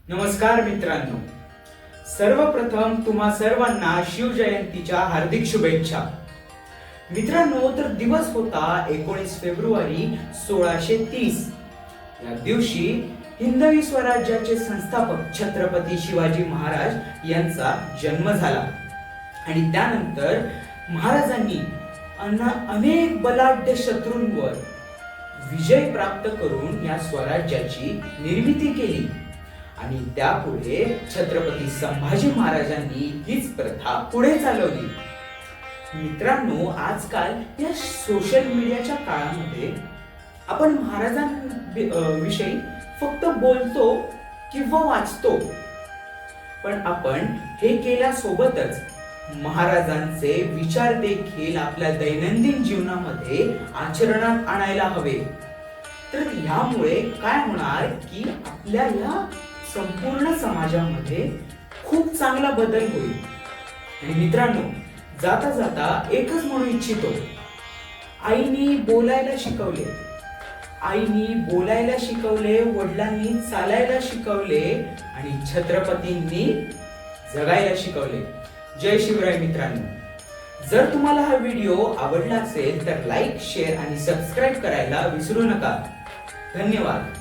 नमस्कार मित्रांनो, सर्वप्रथम तुम्हा सर्वांना शिवजयंतीच्या हार्दिक शुभेच्छा. मित्रांनो, तर दिवस होता 19 फेब्रुवारी 1630. या दिवशी हिंदवी स्वराज्याचे संस्थापक छत्रपती शिवाजी महाराज यांचा जन्म झाला आणि त्यानंतर महाराजांनी अनेक बलाढ्य शत्रूंवर विजय प्राप्त करून या स्वराज्याची निर्मिती केली आणि त्यापुढे छत्रपती संभाजी महाराजांनी हीच प्रथा पुढे चालवली. मित्रांनो, आजकाल या सोशल मीडियाच्या काळामध्ये आपण महाराजांविषयी फक्त बोलतो किंवा वाचतो, पण आपण हे केल्यासोबतच महाराजांचे विचार देखील आपल्या दैनंदिन जीवनामध्ये आचरणात आणायला हवे. तर यामुळे काय होणार की आपल्या या संपूर्ण समाजामध्ये खूप चांगला बदल होईल. आणि मित्रांनो, जाता जाता एकच म्हणू इच्छितो, आईनी बोलायला शिकवले, वडिलांनी चालायला शिकवले आणि छत्रपतींनी जगायला शिकवले. जय शिवराय मित्रांनो. जर तुम्हाला हा व्हिडिओ आवडला असेल तर लाईक, शेअर आणि सबस्क्राईब करायला विसरू नका. धन्यवाद.